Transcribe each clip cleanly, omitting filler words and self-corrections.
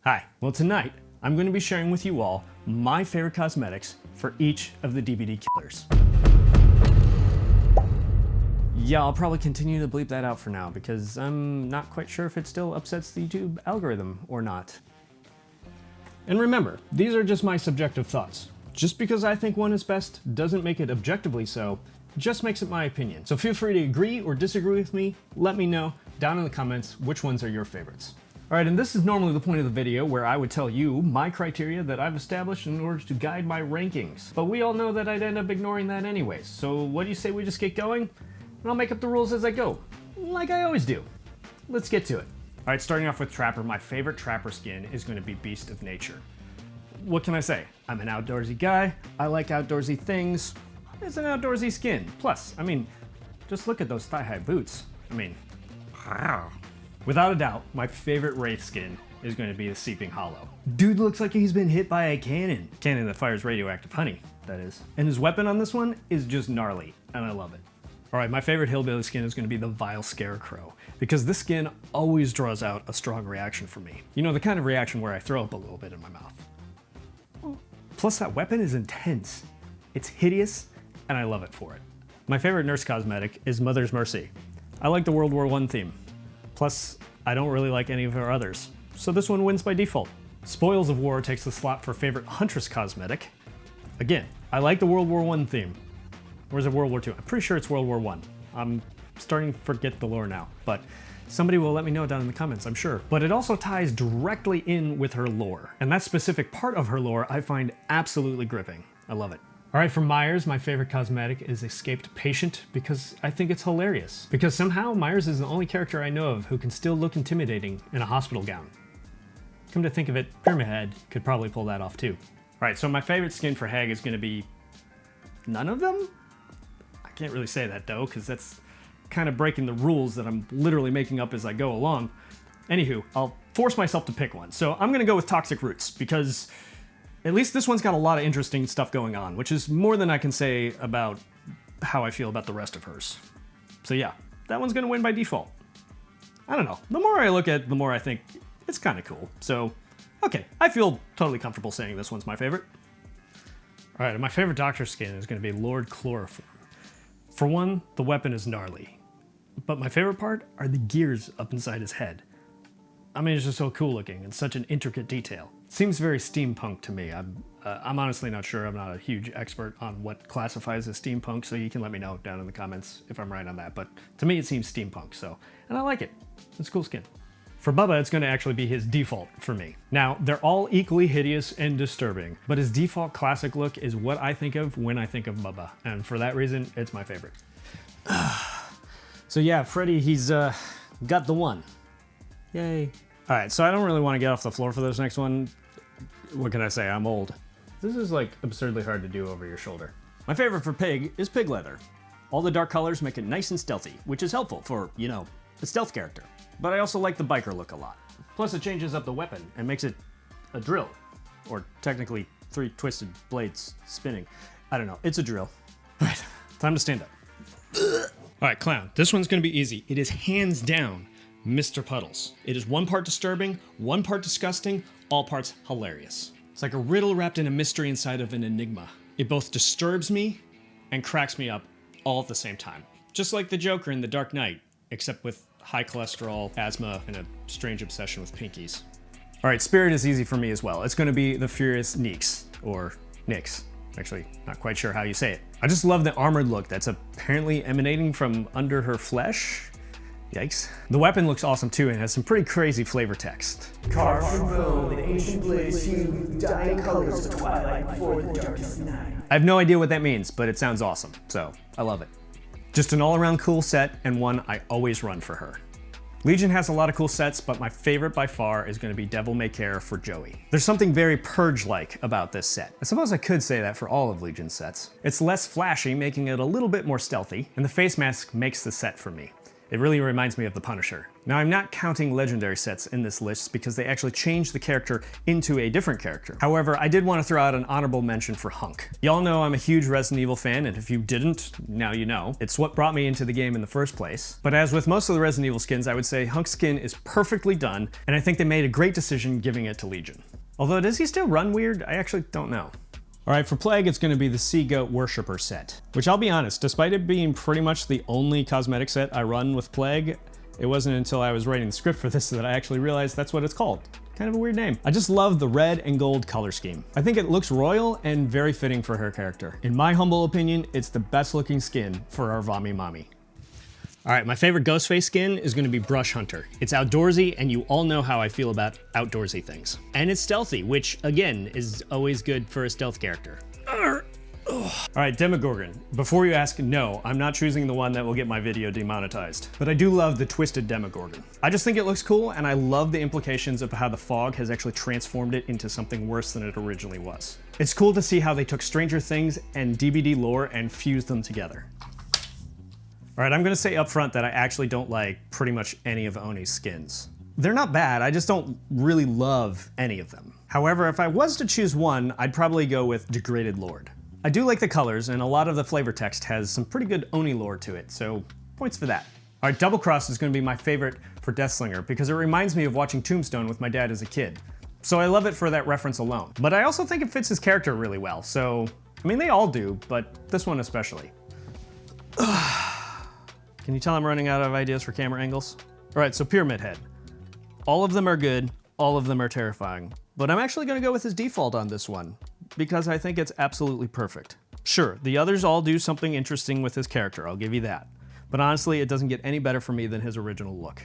Hi, well tonight, I'm going to be sharing with you all my favorite cosmetics for each of the DBD Killers. Yeah, I'll probably continue to bleep that out for now because I'm not quite sure if it still upsets the YouTube algorithm or not. And remember, these are just my subjective thoughts. Just because I think one is best doesn't make it objectively so, just makes it my opinion. So feel free to agree or disagree with me, let me know down in the comments which ones are your favorites. Alright, and this is normally the point of the video where I would tell you my criteria that I've established in order to guide my rankings. But we all know that I'd end up ignoring that anyways, so what do you say we just get going? And I'll make up the rules as I go, like I always do. Let's get to it. Alright, starting off with Trapper, my favorite Trapper skin is going to be Beast of Nature. What can I say? I'm an outdoorsy guy, I like outdoorsy things, it's an outdoorsy skin. Plus, I mean, just look at those thigh-high boots. I mean, wow. Without a doubt, my favorite Wraith skin is going to be the Seeping Hollow. Dude looks like he's been hit by a cannon. Cannon that fires radioactive honey, that is. And his weapon on this one is just gnarly, and I love it. Alright, my favorite Hillbilly skin is going to be the Vile Scarecrow, because this skin always draws out a strong reaction from me. You know, the kind of reaction where I throw up a little bit in my mouth. Plus that weapon is intense. It's hideous, and I love it for it. My favorite nurse cosmetic is Mother's Mercy. I like the World War I theme. Plus, I don't really like any of her others, so this one wins by default. Spoils of War takes the slot for favorite Huntress cosmetic. Again, I like the World War I theme. Or is it World War II? I'm pretty sure it's World War I. I'm starting to forget the lore now, but somebody will let me know down in the comments, I'm sure. But it also ties directly in with her lore, and that specific part of her lore I find absolutely gripping. I love it. Alright, for Myers, my favorite cosmetic is Escaped Patient because I think it's hilarious. Because somehow Myers is the only character I know of who can still look intimidating in a hospital gown. Come to think of it, Pinhead could probably pull that off too. Alright, so my favorite skin for Hag is going to be none of them? I can't really say that though, because that's kind of breaking the rules that I'm literally making up as I go along. Anywho, I'll force myself to pick one. So I'm going to go with Toxic Roots because at least this one's got a lot of interesting stuff going on, which is more than I can say about how I feel about the rest of hers. So yeah, that one's gonna win by default. I don't know, the more I look at it, the more I think it's kind of cool. So, okay, I feel totally comfortable saying this one's my favorite. All right, and my favorite Doctor skin is gonna be Lord Chloroform. For one, the weapon is gnarly, but my favorite part are the gears up inside his head. I mean, it's just so cool looking and such an intricate detail. Seems very steampunk to me. I'm honestly not sure. I'm not a huge expert on what classifies as steampunk, so you can let me know down in the comments if I'm right on that. But to me, it seems steampunk, so, and I like it. It's a cool skin. For Bubba, it's going to actually be his default for me. Now, they're all equally hideous and disturbing, but his default classic look is what I think of when I think of Bubba, and for that reason, it's my favorite. So yeah, Freddy, he's got the one. Yay. All right, so I don't really want to get off the floor for this next one. What can I say? I'm old. This is like absurdly hard to do over your shoulder. My favorite for Pig is Pig Leather. All the dark colors make it nice and stealthy, which is helpful for, you know, a stealth character. But I also like the biker look a lot. Plus it changes up the weapon and makes it a drill. Or technically 3 twisted blades spinning. I don't know, it's a drill. All right, time to stand up. All right, Clown, this one's gonna be easy. It is hands down Mr. Puddles. It is one part disturbing, one part disgusting, all parts hilarious. It's like a riddle wrapped in a mystery inside of an enigma. It both disturbs me and cracks me up all at the same time. Just like the Joker in The Dark Knight, except with high cholesterol, asthma, and a strange obsession with pinkies. All right, Spirit is easy for me as well. It's gonna be the Furious Nyx, or Nyx. Actually, not quite sure how you say it. I just love the armored look that's apparently emanating from under her flesh. Yikes. The weapon looks awesome too and has some pretty crazy flavor text. Carved from bone, an ancient blade is hued with dying colors of twilight before the darkest night. I have no idea what that means, but it sounds awesome, so I love it. Just an all-around cool set and one I always run for her. Legion has a lot of cool sets, but my favorite by far is going to be Devil May Care for Joey. There's something very Purge-like about this set. I suppose I could say that for all of Legion's sets. It's less flashy, making it a little bit more stealthy, and the face mask makes the set for me. It really reminds me of the Punisher. Now, I'm not counting legendary sets in this list because they actually changed the character into a different character. However, I did want to throw out an honorable mention for Hunk. Y'all know I'm a huge Resident Evil fan, and if you didn't, now you know. It's what brought me into the game in the first place. But as with most of the Resident Evil skins, I would say Hunk's skin is perfectly done, and I think they made a great decision giving it to Legion. Although, does he still run weird? I actually don't know. All right, for Plague, it's going to be the Sea Goat Worshipper set, which I'll be honest, despite it being pretty much the only cosmetic set I run with Plague, it wasn't until I was writing the script for this that I actually realized that's what it's called. Kind of a weird name. I just love the red and gold color scheme. I think it looks royal and very fitting for her character. In my humble opinion, it's the best looking skin for our Vami Mami. All right, my favorite Ghostface skin is going to be Brush Hunter. It's outdoorsy, and you all know how I feel about outdoorsy things. And it's stealthy, which again is always good for a stealth character. All right, Demogorgon. Before you ask, no, I'm not choosing the one that will get my video demonetized. But I do love the twisted Demogorgon. I just think it looks cool, and I love the implications of how the fog has actually transformed it into something worse than it originally was. It's cool to see how they took Stranger Things and DBD lore and fused them together. All right, I'm gonna say up front that I actually don't like pretty much any of Oni's skins. They're not bad, I just don't really love any of them. However, if I was to choose one, I'd probably go with Degraded Lord. I do like the colors, and a lot of the flavor text has some pretty good Oni lore to it, so points for that. All right, Double Cross is going to be my favorite for Deathslinger because it reminds me of watching Tombstone with my dad as a kid. So I love it for that reference alone. But I also think it fits his character really well, so, I mean, they all do, but this one especially. Can you tell I'm running out of ideas for camera angles? All right, so Pyramid Head. All of them are good, all of them are terrifying, but I'm actually going to go with his default on this one, because I think it's absolutely perfect. Sure, the others all do something interesting with his character, I'll give you that. But honestly, it doesn't get any better for me than his original look.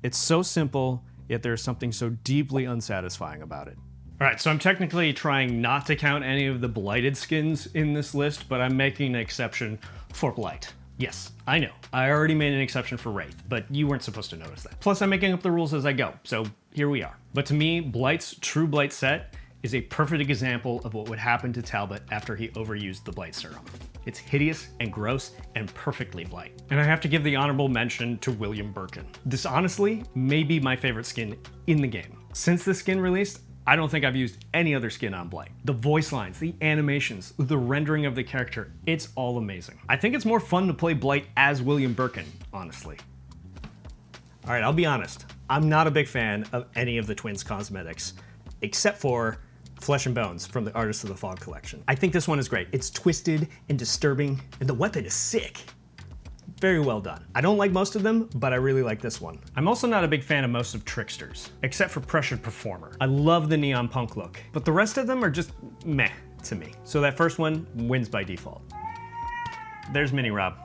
It's so simple, yet there's something so deeply unsatisfying about it. All right, so I'm technically trying not to count any of the Blighted skins in this list, but I'm making an exception for Blight. Yes, I know, I already made an exception for Wraith, but you weren't supposed to notice that. Plus, I'm making up the rules as I go, so here we are. But to me, Blight's True Blight set is a perfect example of what would happen to Talbot after he overused the Blight serum. It's hideous and gross and perfectly Blight. And I have to give the honorable mention to William Birkin. This honestly may be my favorite skin in the game. Since this skin released, I don't think I've used any other skin on Blight. The voice lines, the animations, the rendering of the character, it's all amazing. I think it's more fun to play Blight as William Birkin, honestly. All right, I'll be honest. I'm not a big fan of any of the twins' cosmetics, except for Flesh and Bones from the Artist of the Fog collection. I think this one is great. It's twisted and disturbing, and the weapon is sick. Very well done. I don't like most of them, but I really like this one. I'm also not a big fan of most of Trickster's, except for Pressured Performer. I love the neon punk look, but the rest of them are just meh to me. So that first one wins by default. There's Mini Rob.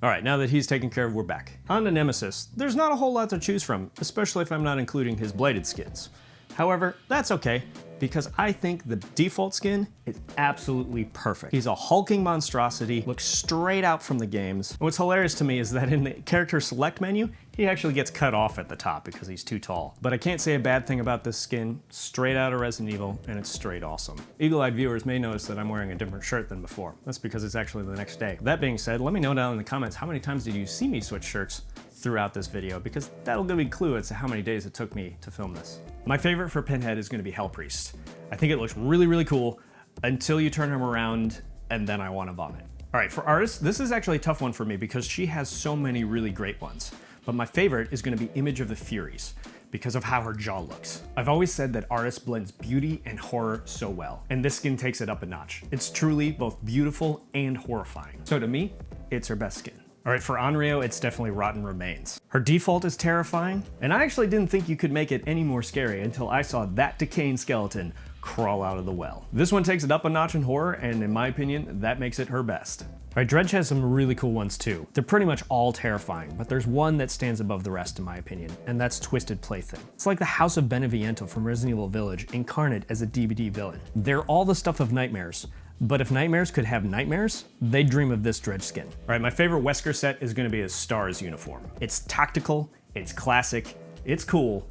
All right, now that he's taken care of, we're back. On to Nemesis. There's not a whole lot to choose from, especially if I'm not including his Blighted skins. However, that's okay, because I think the default skin is absolutely perfect. He's a hulking monstrosity, looks straight out from the games. And what's hilarious to me is that in the character select menu, he actually gets cut off at the top because he's too tall. But I can't say a bad thing about this skin, straight out of Resident Evil, and it's straight awesome. Eagle-eyed viewers may notice that I'm wearing a different shirt than before. That's because it's actually the next day. That being said, let me know down in the comments how many times did you see me switch shirts throughout this video, because that'll give me a clue as to how many days it took me to film this. My favorite for Pinhead is going to be Hell Priest. I think it looks really, really cool until you turn him around, and then I want to vomit. All right, for artists, this is actually a tough one for me because she has so many really great ones. But my favorite is going to be Image of the Furies because of how her jaw looks. I've always said that artist blends beauty and horror so well, and this skin takes it up a notch. It's truly both beautiful and horrifying. So to me, it's her best skin. All right, for Onryo, it's definitely Rotten Remains. Her default is terrifying, and I actually didn't think you could make it any more scary until I saw that decaying skeleton crawl out of the well. This one takes it up a notch in horror, and in my opinion, that makes it her best. All right, Dredge has some really cool ones too. They're pretty much all terrifying, but there's one that stands above the rest in my opinion, and that's Twisted Plaything. It's like the House of Beneviento from Resident Evil Village incarnate as a DBD villain. They're all the stuff of nightmares, but if nightmares could have nightmares, they'd dream of this Dredge skin. All right, my favorite Wesker set is gonna be his STARS uniform. It's tactical, it's classic, it's cool,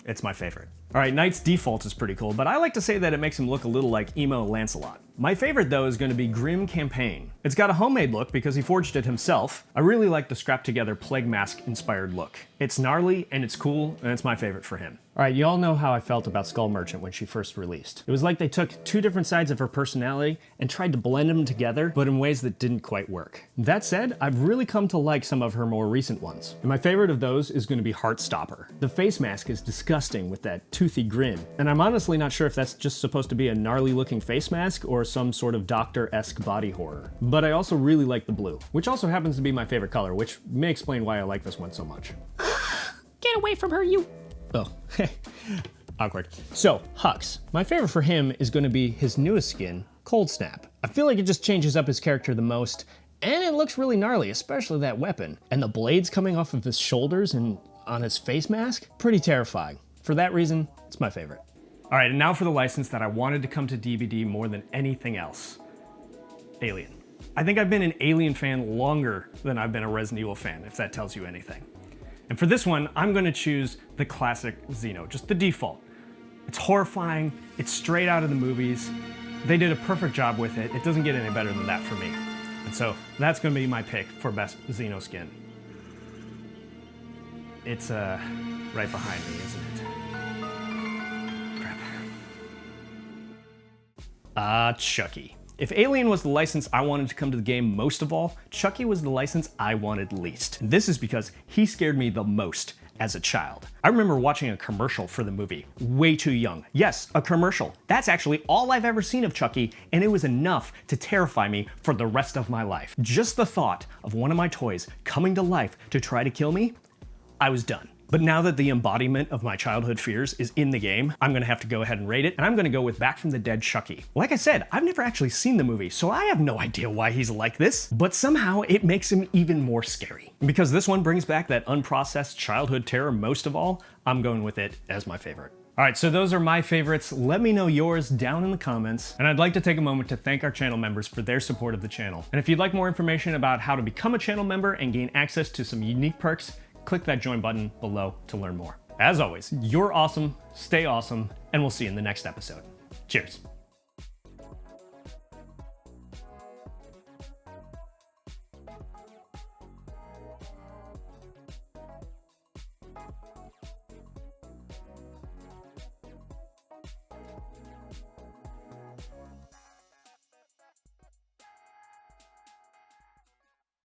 it's my favorite. Alright, Knight's default is pretty cool, but I like to say that it makes him look a little like emo Lancelot. My favorite though is going to be Grim Campaign. It's got a homemade look because he forged it himself. I really like the scrapped together Plague Mask inspired look. It's gnarly and it's cool and it's my favorite for him. Alright, you all know how I felt about Skull Merchant when she first released. It was like they took two different sides of her personality and tried to blend them together, but in ways that didn't quite work. That said, I've really come to like some of her more recent ones. And my favorite of those is going to be Heartstopper. The face mask is disgusting with that toothy grin, and I'm honestly not sure if that's just supposed to be a gnarly looking face mask or some sort of Doctor-esque body horror. But I also really like the blue, which also happens to be my favorite color, which may explain why I like this one so much. Get away from her, you... Oh, awkward. So, Hux. My favorite for him is going to be his newest skin, Cold Snap. I feel like it just changes up his character the most, and it looks really gnarly, especially that weapon. And the blades coming off of his shoulders and on his face mask, pretty terrifying. For that reason, it's my favorite. All right, and now for the license that I wanted to come to DBD more than anything else. Alien. I think I've been an Alien fan longer than I've been a Resident Evil fan, if that tells you anything. And for this one, I'm gonna choose the classic Xeno, just the default. It's horrifying, it's straight out of the movies. They did a perfect job with it. It doesn't get any better than that for me. And so that's gonna be my pick for best Xeno skin. It's right behind me, isn't it? Crap. Chucky. If Alien was the license I wanted to come to the game most of all, Chucky was the license I wanted least. This is because he scared me the most as a child. I remember watching a commercial for the movie, way too young. Yes, a commercial. That's actually all I've ever seen of Chucky, and it was enough to terrify me for the rest of my life. Just the thought of one of my toys coming to life to try to kill me, I was done. But now that the embodiment of my childhood fears is in the game, I'm gonna have to go ahead and rate it, and I'm gonna go with Back from the Dead Chucky. Like I said, I've never actually seen the movie, so I have no idea why he's like this, but somehow it makes him even more scary. Because this one brings back that unprocessed childhood terror most of all, I'm going with it as my favorite. All right, so those are my favorites. Let me know yours down in the comments. And I'd like to take a moment to thank our channel members for their support of the channel. And if you'd like more information about how to become a channel member and gain access to some unique perks, click that join button below to learn more. As always, you're awesome, stay awesome, and we'll see you in the next episode. Cheers.